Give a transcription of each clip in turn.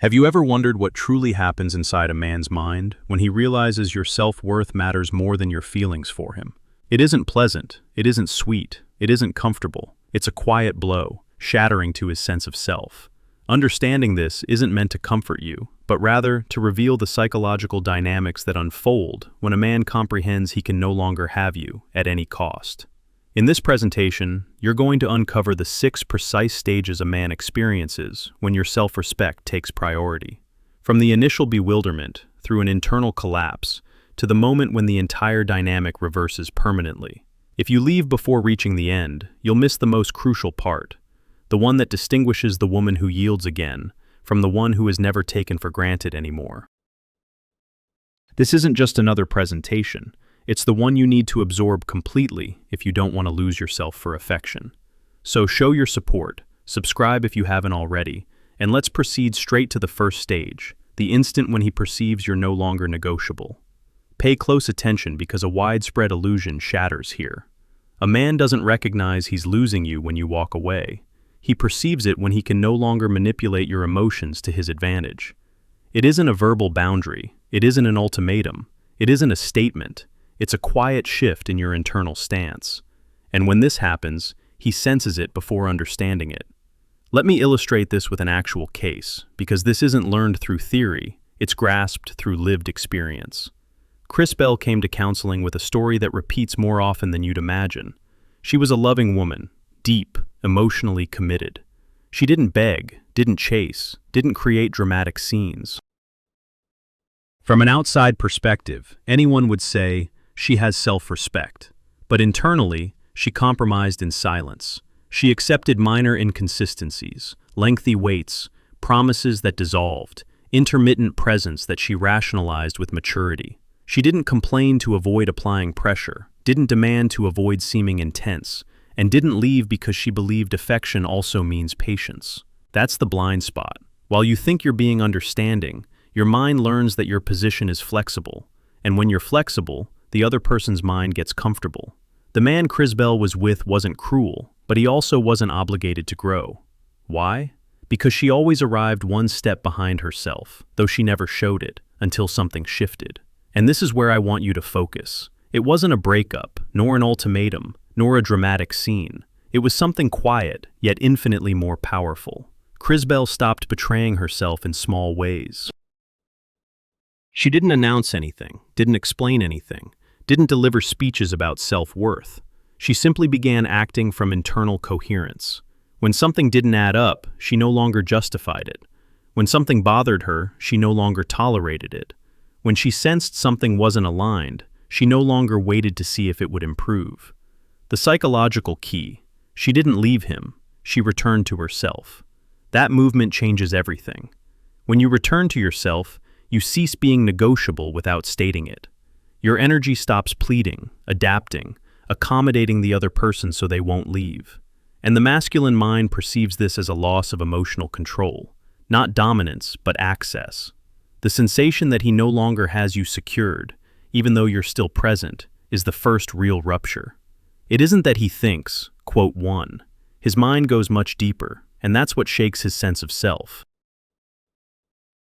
Have you ever wondered what truly happens inside a man's mind when he realizes your self-worth matters more than your feelings for him? It isn't pleasant, it isn't sweet, it isn't comfortable. It's a quiet blow, shattering to his sense of self. Understanding this isn't meant to comfort you, but rather to reveal the psychological dynamics that unfold when a man comprehends he can no longer have you at any cost. In this presentation, you're going to uncover the 6 precise stages a man experiences when your self-respect takes priority. From the initial bewilderment, through an internal collapse, to the moment when the entire dynamic reverses permanently. If you leave before reaching the end, you'll miss the most crucial part, the one that distinguishes the woman who yields again from the one who is never taken for granted anymore. This isn't just another presentation. It's the one you need to absorb completely if you don't want to lose yourself for affection. So show your support, subscribe if you haven't already, and let's proceed straight to the first stage, the instant when he perceives you're no longer negotiable. Pay close attention because a widespread illusion shatters here. A man doesn't recognize he's losing you when you walk away. He perceives it when he can no longer manipulate your emotions to his advantage. It isn't a verbal boundary, it isn't an ultimatum, it isn't a statement. It's a quiet shift in your internal stance. And when this happens, he senses it before understanding it. Let me illustrate this with an actual case, because this isn't learned through theory, it's grasped through lived experience. Chris Bell came to counseling with a story that repeats more often than you'd imagine. She was a loving woman, deep, emotionally committed. She didn't beg, didn't chase, didn't create dramatic scenes. From an outside perspective, anyone would say, she has self-respect. But internally, she compromised in silence. She accepted minor inconsistencies, lengthy waits, promises that dissolved, intermittent presence that she rationalized with maturity. She didn't complain to avoid applying pressure, didn't demand to avoid seeming intense, and didn't leave because she believed affection also means patience. That's the blind spot. While you think you're being understanding, your mind learns that your position is flexible. And when you're flexible, the other person's mind gets comfortable. The man Chris Bell was with wasn't cruel, but he also wasn't obligated to grow. Why? Because she always arrived one step behind herself, though she never showed it, until something shifted. And this is where I want you to focus. It wasn't a breakup, nor an ultimatum, nor a dramatic scene. It was something quiet, yet infinitely more powerful. Chris Bell stopped betraying herself in small ways. She didn't announce anything, didn't explain anything, didn't deliver speeches about self-worth. She simply began acting from internal coherence. When something didn't add up, she no longer justified it. When something bothered her, she no longer tolerated it. When she sensed something wasn't aligned, she no longer waited to see if it would improve. The psychological key: she didn't leave him, she returned to herself. That movement changes everything. When you return to yourself, you cease being negotiable without stating it. Your energy stops pleading, adapting, accommodating the other person so they won't leave. And the masculine mind perceives this as a loss of emotional control, not dominance, but access. The sensation that he no longer has you secured, even though you're still present, is the first real rupture. It isn't that he thinks, quote, won. His mind goes much deeper, and that's what shakes his sense of self.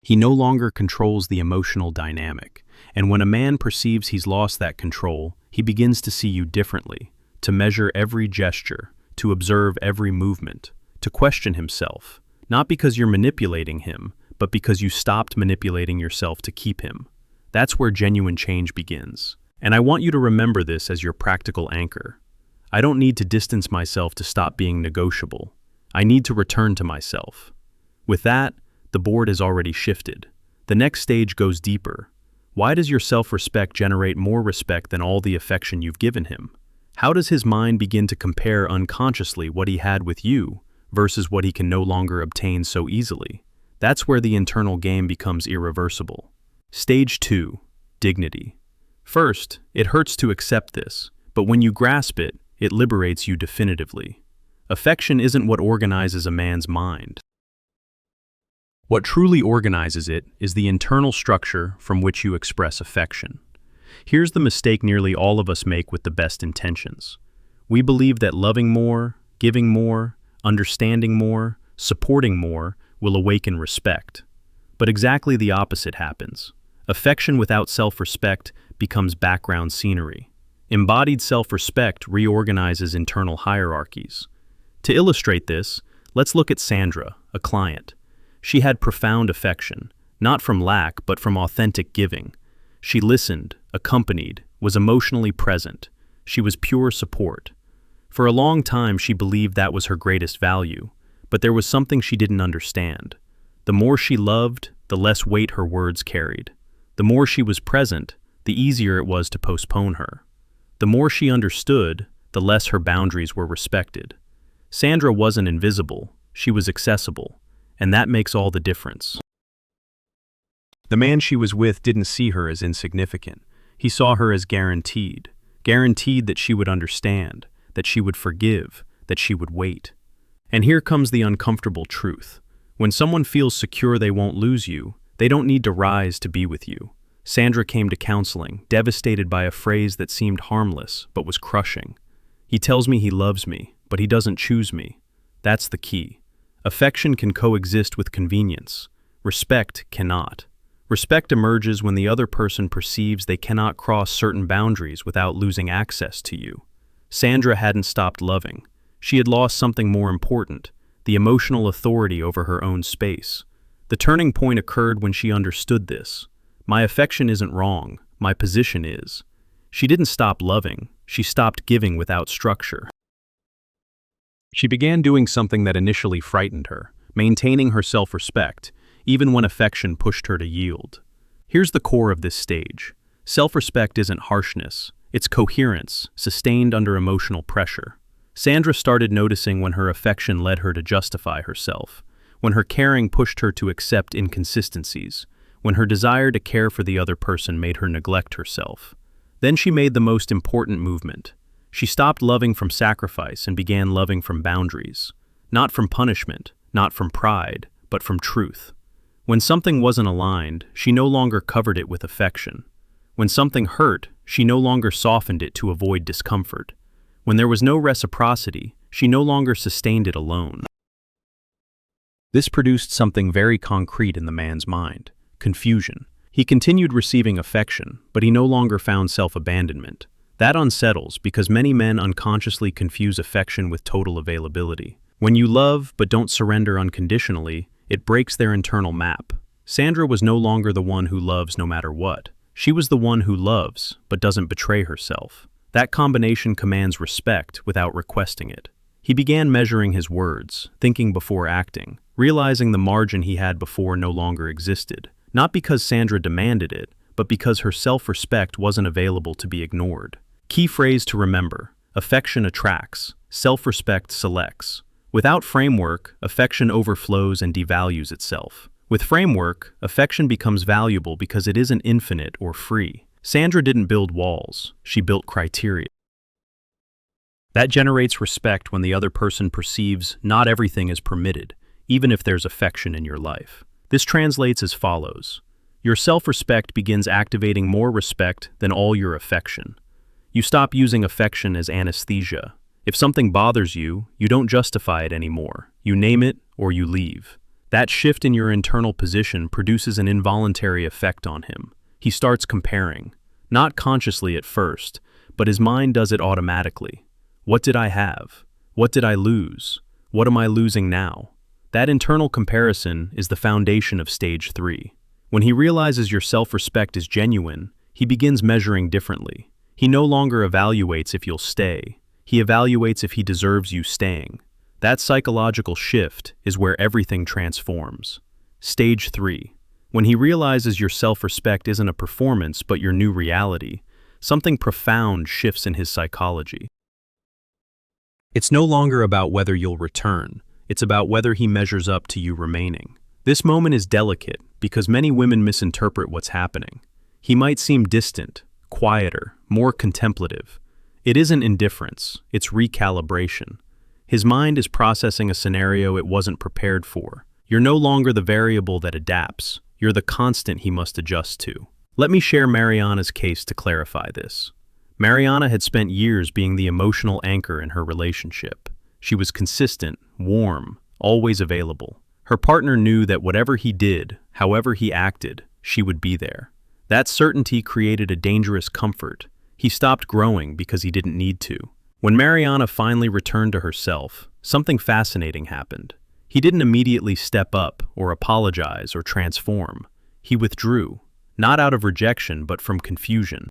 He no longer controls the emotional dynamic, and when a man perceives he's lost that control, he begins to see you differently, to measure every gesture, to observe every movement, to question himself, not because you're manipulating him, but because you stopped manipulating yourself to keep him. That's where genuine change begins. And I want you to remember this as your practical anchor. I don't need to distance myself to stop being negotiable. I need to return to myself. With that, the board has already shifted. The next stage goes deeper. Why does your self-respect generate more respect than all the affection you've given him? How does his mind begin to compare unconsciously what he had with you versus what he can no longer obtain so easily? That's where the internal game becomes irreversible. Stage 2, dignity. First, it hurts to accept this, but when you grasp it, it liberates you definitively. Affection isn't what organizes a man's mind. What truly organizes it is the internal structure from which you express affection. Here's the mistake nearly all of us make with the best intentions. We believe that loving more, giving more, understanding more, supporting more will awaken respect. But exactly the opposite happens. Affection without self-respect becomes background scenery. Embodied self-respect reorganizes internal hierarchies. To illustrate this, let's look at Sandra, a client. She had profound affection, not from lack but from authentic giving. She listened, accompanied, was emotionally present. She was pure support. For a long time she believed that was her greatest value, but there was something she didn't understand. The more she loved, the less weight her words carried. The more she was present, the easier it was to postpone her. The more she understood, the less her boundaries were respected. Sandra wasn't invisible, she was accessible, and that makes all the difference. The man she was with didn't see her as insignificant. He saw her as guaranteed that she would understand, that she would forgive, that she would wait. And here comes the uncomfortable truth. When someone feels secure they won't lose you, they don't need to rise to be with you. Sandra came to counseling, devastated by a phrase that seemed harmless but was crushing. He tells me he loves me, but he doesn't choose me. That's the key. Affection can coexist with convenience. Respect cannot. Respect emerges when the other person perceives they cannot cross certain boundaries without losing access to you. Sandra hadn't stopped loving. She had lost something more important, the emotional authority over her own space. The turning point occurred when she understood this. My affection isn't wrong, my position is. She didn't stop loving, she stopped giving without structure. She began doing something that initially frightened her, maintaining her self-respect, even when affection pushed her to yield. Here's the core of this stage. Self-respect isn't harshness, it's coherence, sustained under emotional pressure. Sandra started noticing when her affection led her to justify herself, when her caring pushed her to accept inconsistencies, when her desire to care for the other person made her neglect herself. Then she made the most important movement. She stopped loving from sacrifice and began loving from boundaries. Not from punishment, not from pride, but from truth. When something wasn't aligned, she no longer covered it with affection. When something hurt, she no longer softened it to avoid discomfort. When there was no reciprocity, she no longer sustained it alone. This produced something very concrete in the man's mind: confusion. He continued receiving affection, but he no longer found self-abandonment. That unsettles because many men unconsciously confuse affection with total availability. When you love but don't surrender unconditionally, it breaks their internal map. Sandra was no longer the one who loves no matter what. She was the one who loves but doesn't betray herself. That combination commands respect without requesting it. He began measuring his words, thinking before acting, realizing the margin he had before no longer existed. Not because Sandra demanded it, but because her self-respect wasn't available to be ignored. Key phrase to remember: affection attracts, self-respect selects. Without framework, affection overflows and devalues itself. With framework, affection becomes valuable because it isn't infinite or free. Sandra didn't build walls, she built criteria. That generates respect when the other person perceives not everything is permitted, even if there's affection in your life. This translates as follows. Your self-respect begins activating more respect than all your affection. You stop using affection as anesthesia. If something bothers you, you don't justify it anymore. You name it or you leave. That shift in your internal position produces an involuntary effect on him. He starts comparing, not consciously at first, but his mind does it automatically. What did I have? What did I lose? What am I losing now? That internal comparison is the foundation of stage 3. When he realizes your self-respect is genuine, he begins measuring differently. He no longer evaluates if you'll stay. He evaluates if he deserves you staying. That psychological shift is where everything transforms. Stage 3. When he realizes your self-respect isn't a performance but your new reality, something profound shifts in his psychology. It's no longer about whether you'll return. It's about whether he measures up to you remaining. This moment is delicate because many women misinterpret what's happening. He might seem distant, quieter, more contemplative. It isn't indifference, it's recalibration. His mind is processing a scenario it wasn't prepared for. You're no longer the variable that adapts, you're the constant he must adjust to. Let me share Mariana's case to clarify this. Mariana had spent years being the emotional anchor in her relationship. She was consistent, warm, always available. Her partner knew that whatever he did, however he acted, she would be there. That certainty created a dangerous comfort. He stopped growing because he didn't need to. When Mariana finally returned to herself, something fascinating happened. He didn't immediately step up or apologize or transform. He withdrew, not out of rejection but from confusion.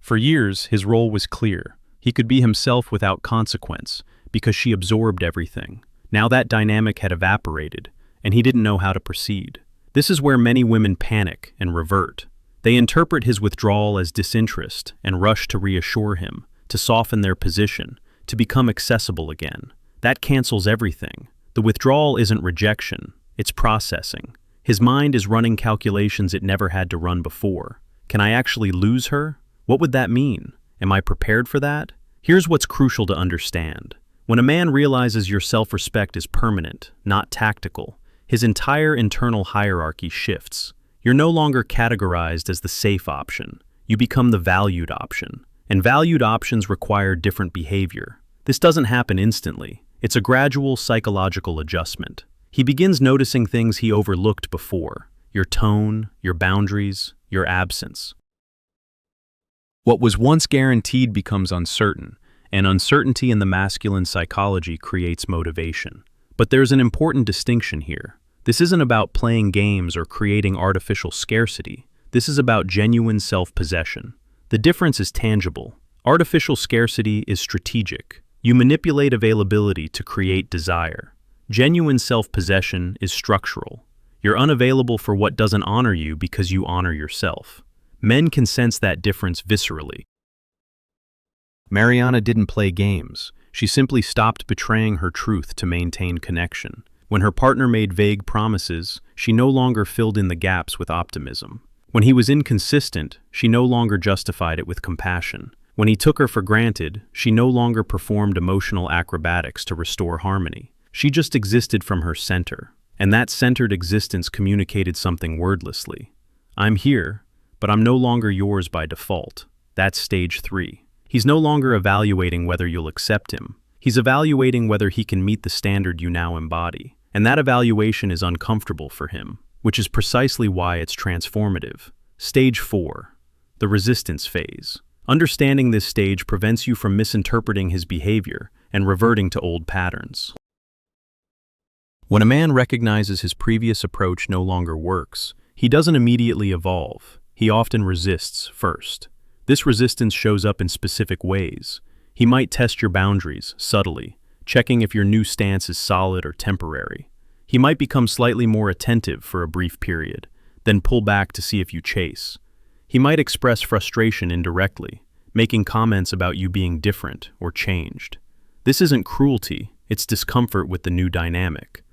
For years, his role was clear. He could be himself without consequence because she absorbed everything. Now that dynamic had evaporated, and he didn't know how to proceed. This is where many women panic and revert. They interpret his withdrawal as disinterest and rush to reassure him, to soften their position, to become accessible again. That cancels everything. The withdrawal isn't rejection, it's processing. His mind is running calculations it never had to run before. Can I actually lose her? What would that mean? Am I prepared for that? Here's what's crucial to understand. When a man realizes your self-respect is permanent, not tactical, his entire internal hierarchy shifts. You're no longer categorized as the safe option. You become the valued option. And valued options require different behavior. This doesn't happen instantly. It's a gradual psychological adjustment. He begins noticing things he overlooked before: your tone, your boundaries, your absence. What was once guaranteed becomes uncertain, and uncertainty in the masculine psychology creates motivation. But there's an important distinction here. This isn't about playing games or creating artificial scarcity. This is about genuine self-possession. The difference is tangible. Artificial scarcity is strategic. You manipulate availability to create desire. Genuine self-possession is structural. You're unavailable for what doesn't honor you because you honor yourself. Men can sense that difference viscerally. Mariana didn't play games. She simply stopped betraying her truth to maintain connection. When her partner made vague promises, she no longer filled in the gaps with optimism. When he was inconsistent, she no longer justified it with compassion. When he took her for granted, she no longer performed emotional acrobatics to restore harmony. She just existed from her center, and that centered existence communicated something wordlessly. I'm here, but I'm no longer yours by default. That's stage 3. He's no longer evaluating whether you'll accept him. He's evaluating whether he can meet the standard you now embody. And that evaluation is uncomfortable for him, which is precisely why it's transformative. Stage 4. The resistance phase. Understanding this stage prevents you from misinterpreting his behavior and reverting to old patterns. When a man recognizes his previous approach no longer works, he doesn't immediately evolve. He often resists first. This resistance shows up in specific ways. He might test your boundaries subtly, checking if your new stance is solid or temporary. He might become slightly more attentive for a brief period, then pull back to see if you chase. He might express frustration indirectly, making comments about you being different or changed. This isn't cruelty, it's discomfort with the new dynamic.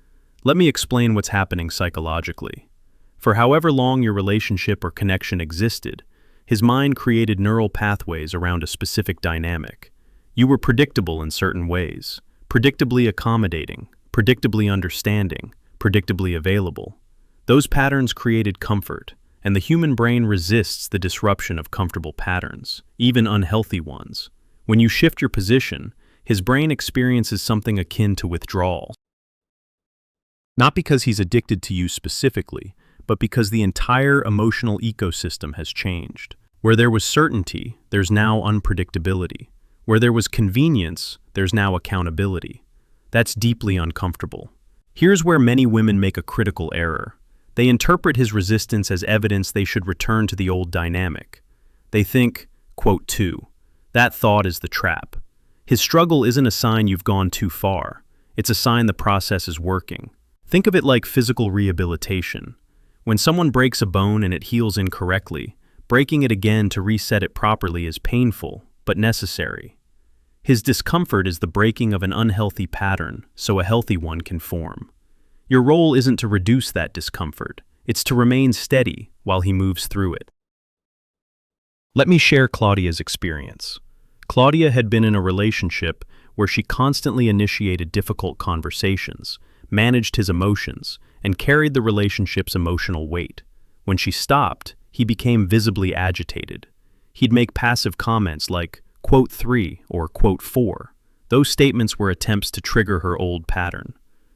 Let me explain what's happening psychologically. For however long your relationship or connection existed, his mind created neural pathways around a specific dynamic. You were predictable in certain ways, predictably accommodating, predictably understanding, predictably available. Those patterns created comfort, and the human brain resists the disruption of comfortable patterns, even unhealthy ones. When you shift your position, his brain experiences something akin to withdrawal. Not because he's addicted to you specifically, but because the entire emotional ecosystem has changed. Where there was certainty, there's now unpredictability. Where there was convenience, there's now accountability. That's deeply uncomfortable. Here's where many women make a critical error. They interpret his resistance as evidence they should return to the old dynamic. They think, quote 2, that thought is the trap. His struggle isn't a sign you've gone too far. It's a sign the process is working. Think of it like physical rehabilitation. When someone breaks a bone and it heals incorrectly, breaking it again to reset it properly is painful, but necessary. His discomfort is the breaking of an unhealthy pattern so a healthy one can form. Your role isn't to reduce that discomfort, it's to remain steady while he moves through it. Let me share Claudia's experience. Claudia had been in a relationship where she constantly initiated difficult conversations, managed his emotions, and carried the relationship's emotional weight. When she stopped, he became visibly agitated. He'd make passive comments like, quote 3 or quote 4. Those statements were attempts to trigger her old pattern,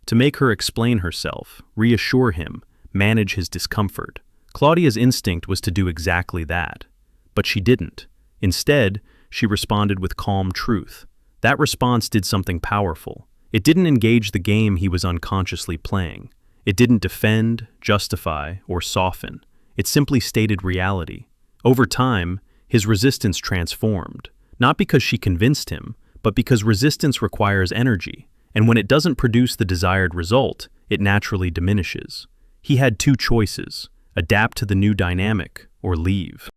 to make her explain herself, reassure him, manage his discomfort. Claudia's instinct was to do exactly that. But she didn't. Instead, she responded with calm truth. That response did something powerful. It didn't engage the game he was unconsciously playing. It didn't defend, justify, or soften. It simply stated reality. Over time, his resistance transformed, not because she convinced him, but because resistance requires energy, and when it doesn't produce the desired result, it naturally diminishes. He had two choices: adapt to the new dynamic or leave.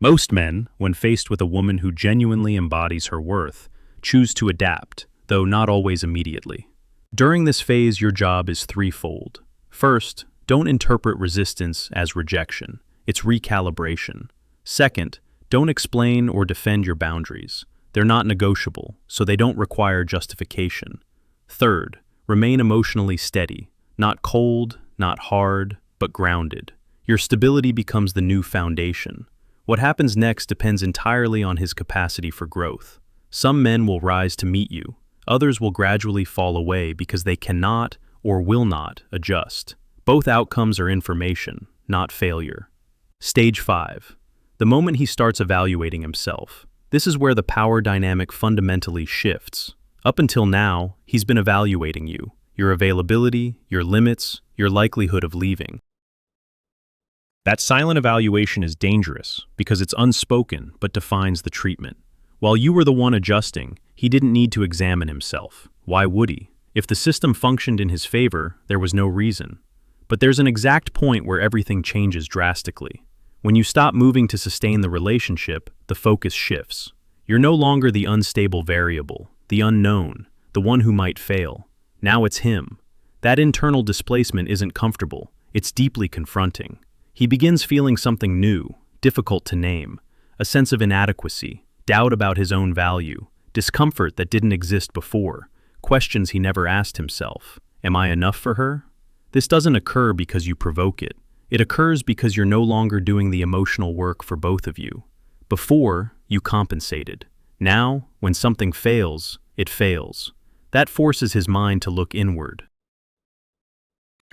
Most men, when faced with a woman who genuinely embodies her worth, choose to adapt, though not always immediately. During this phase, your job is threefold. First, don't interpret resistance as rejection. It's recalibration. Second, don't explain or defend your boundaries. They're not negotiable, so they don't require justification. Third, remain emotionally steady, not cold, not hard, but grounded. Your stability becomes the new foundation. What happens next depends entirely on his capacity for growth. Some men will rise to meet you. Others will gradually fall away because they cannot or will not adjust. Both outcomes are information, not failure. Stage 5. The moment he starts evaluating himself. This is where the power dynamic fundamentally shifts. Up until now, he's been evaluating you, your availability, your limits, your likelihood of leaving. That silent evaluation is dangerous because it's unspoken but defines the treatment. While you were the one adjusting, he didn't need to examine himself. Why would he? If the system functioned in his favor, there was no reason. But there's an exact point where everything changes drastically. When you stop moving to sustain the relationship, the focus shifts. You're no longer the unstable variable, the unknown, the one who might fail. Now it's him. That internal displacement isn't comfortable. It's deeply confronting. He begins feeling something new, difficult to name, a sense of inadequacy, doubt about his own value, discomfort that didn't exist before, questions he never asked himself. Am I enough for her? This doesn't occur because you provoke it. It occurs because you're no longer doing the emotional work for both of you. Before, you compensated. Now, when something fails, it fails. That forces his mind to look inward.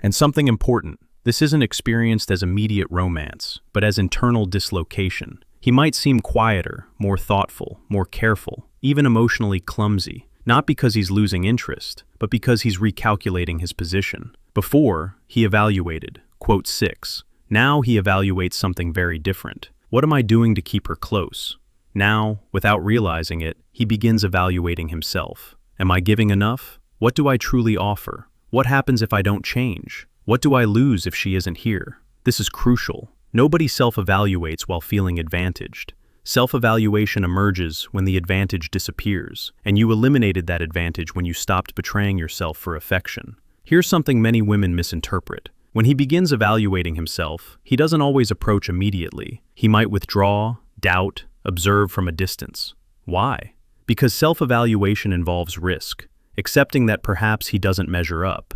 And something important, this isn't experienced as immediate romance, but as internal dislocation. He might seem quieter, more thoughtful, more careful, even emotionally clumsy, not because he's losing interest, but because he's recalculating his position. Before, he evaluated, quote 6. Now he evaluates something very different. What am I doing to keep her close? Now, without realizing it, he begins evaluating himself. Am I giving enough? What do I truly offer? What happens if I don't change? What do I lose if she isn't here? This is crucial. Nobody self-evaluates while feeling advantaged. Self-evaluation emerges when the advantage disappears, and you eliminated that advantage when you stopped betraying yourself for affection. Here's something many women misinterpret. When he begins evaluating himself, he doesn't always approach immediately. He might withdraw, doubt, observe from a distance. Why? Because self-evaluation involves risk, accepting that perhaps he doesn't measure up.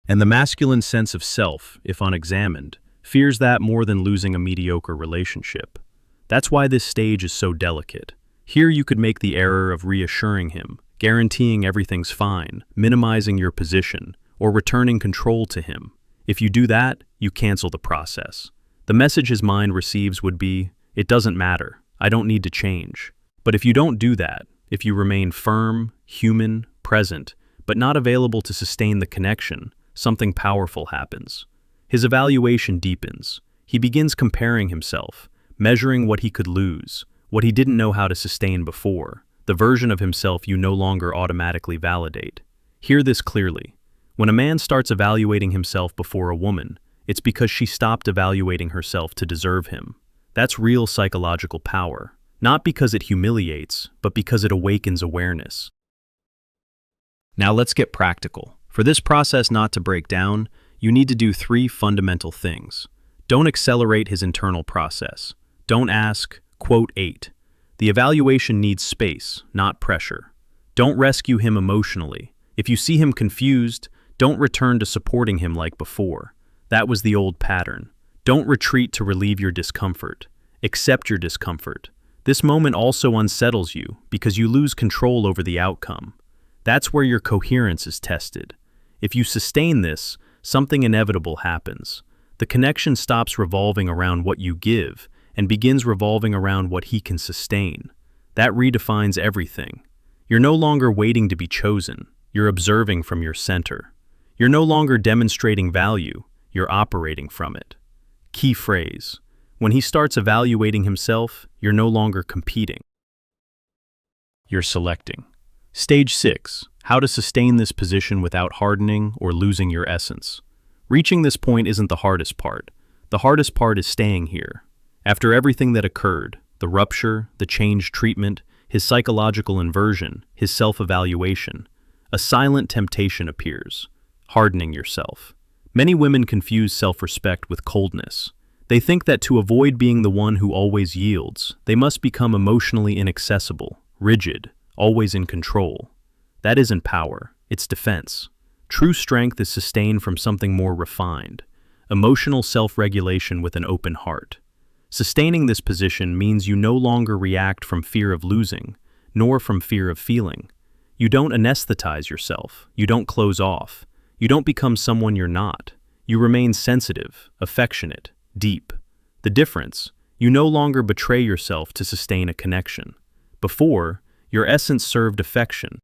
And the masculine sense of self, if unexamined, fears that more than losing a mediocre relationship. That's why this stage is so delicate. Here you could make the error of reassuring him, guaranteeing everything's fine, minimizing your position, or returning control to him. If you do that, you cancel the process. The message his mind receives would be, it doesn't matter, I don't need to change. But if you don't do that, if you remain firm, human, present, but not available to sustain the connection, something powerful happens. His evaluation deepens. He begins comparing himself, measuring what he could lose, what he didn't know how to sustain before, the version of himself you no longer automatically validate. Hear this clearly. When a man starts evaluating himself before a woman, it's because she stopped evaluating herself to deserve him. That's real psychological power, not because it humiliates, but because it awakens awareness. Now let's get practical. For this process not to break down, you need to do 3 fundamental things. Don't accelerate his internal process. Don't ask, quote 8. The evaluation needs space, not pressure. Don't rescue him emotionally. If you see him confused, don't return to supporting him like before. That was the old pattern. Don't retreat to relieve your discomfort. Accept your discomfort. This moment also unsettles you because you lose control over the outcome. That's where your coherence is tested. If you sustain this, something inevitable happens. The connection stops revolving around what you give and begins revolving around what he can sustain. That redefines everything. You're no longer waiting to be chosen. You're observing from your center. You're no longer demonstrating value. You're operating from it. Key phrase. When he starts evaluating himself, you're no longer competing. You're selecting. Stage 6. How to sustain this position without hardening or losing your essence. Reaching this point isn't the hardest part. The hardest part is staying here. After everything that occurred, the rupture, the changed treatment, his psychological inversion, his self-evaluation, a silent temptation appears. Hardening yourself. Many women confuse self-respect with coldness. They think that to avoid being the one who always yields, they must become emotionally inaccessible, rigid, always in control. That isn't power, it's defense. True strength is sustained from something more refined, emotional self-regulation with an open heart. Sustaining this position means you no longer react from fear of losing, nor from fear of feeling. You don't anesthetize yourself, you don't close off, you don't become someone you're not. You remain sensitive, affectionate, deep. The difference, you no longer betray yourself to sustain a connection. Before, your essence served affection.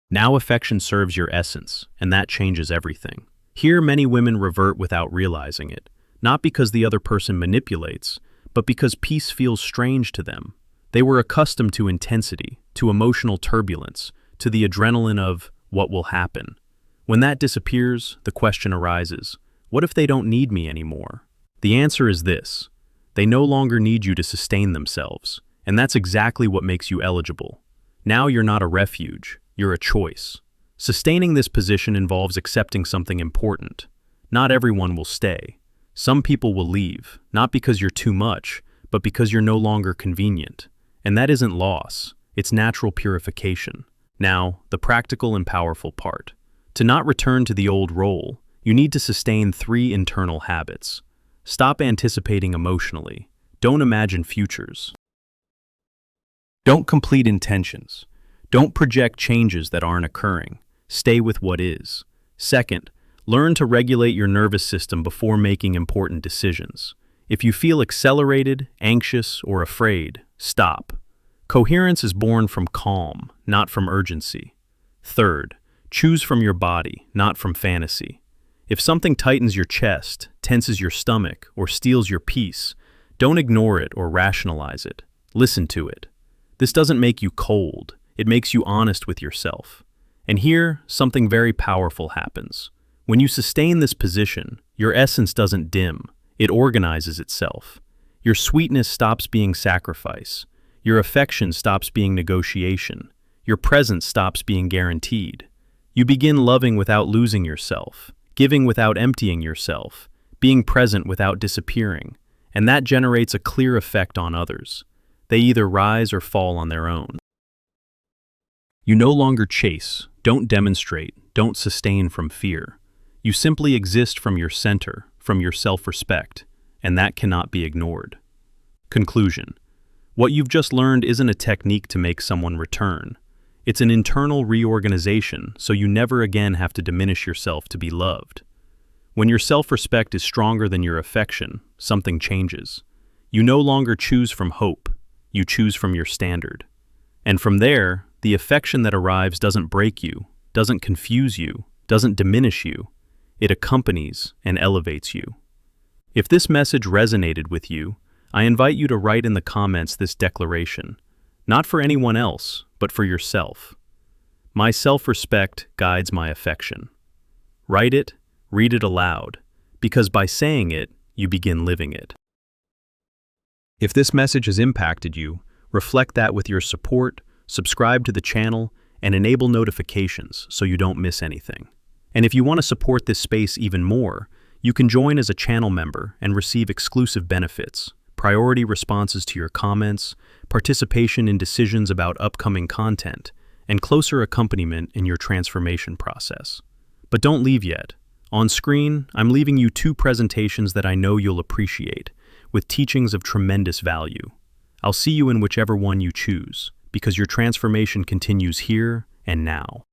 Now affection serves your essence, and that changes everything. Here, many women revert without realizing it, not because the other person manipulates, but because peace feels strange to them. They were accustomed to intensity, to emotional turbulence, to the adrenaline of what will happen. When that disappears, the question arises, what if they don't need me anymore? The answer is this: they no longer need you to sustain themselves, and that's exactly what makes you eligible. Now you're not a refuge, you're a choice. Sustaining this position involves accepting something important. Not everyone will stay. Some people will leave, not because you're too much, but because you're no longer convenient. And that isn't loss, it's natural purification. Now, the practical and powerful part. To not return to the old role, you need to sustain 3 internal habits. Stop anticipating emotionally. Don't imagine futures. Don't complete intentions. Don't project changes that aren't occurring. Stay with what is. Second, learn to regulate your nervous system before making important decisions. If you feel accelerated, anxious, or afraid, stop. Coherence is born from calm, not from urgency. Third, choose from your body, not from fantasy. If something tightens your chest, tenses your stomach, or steals your peace, don't ignore it or rationalize it. Listen to it. This doesn't make you cold. It makes you honest with yourself. And here, something very powerful happens. When you sustain this position, your essence doesn't dim. It organizes itself. Your sweetness stops being sacrifice. Your affection stops being negotiation. Your presence stops being guaranteed. You begin loving without losing yourself, giving without emptying yourself, being present without disappearing, and that generates a clear effect on others. They either rise or fall on their own. You no longer chase, don't demonstrate, don't sustain from fear. You simply exist from your center, from your self-respect, and that cannot be ignored. Conclusion. What you've just learned isn't a technique to make someone return. It's an internal reorganization so you never again have to diminish yourself to be loved. When your self-respect is stronger than your affection, something changes. You no longer choose from hope, you choose from your standard. And from there, the affection that arrives doesn't break you, doesn't confuse you, doesn't diminish you. It accompanies and elevates you. If this message resonated with you, I invite you to write in the comments this declaration, not for anyone else, but for yourself. My self-respect guides my affection. Write it, read it aloud, because by saying it, you begin living it. If this message has impacted you, reflect that with your support, subscribe to the channel, and enable notifications so you don't miss anything. And if you want to support this space even more, you can join as a channel member and receive exclusive benefits, priority responses to your comments, participation in decisions about upcoming content, and closer accompaniment in your transformation process. But don't leave yet. On screen, I'm leaving you 2 presentations that I know you'll appreciate, with teachings of tremendous value. I'll see you in whichever one you choose, because your transformation continues here and now.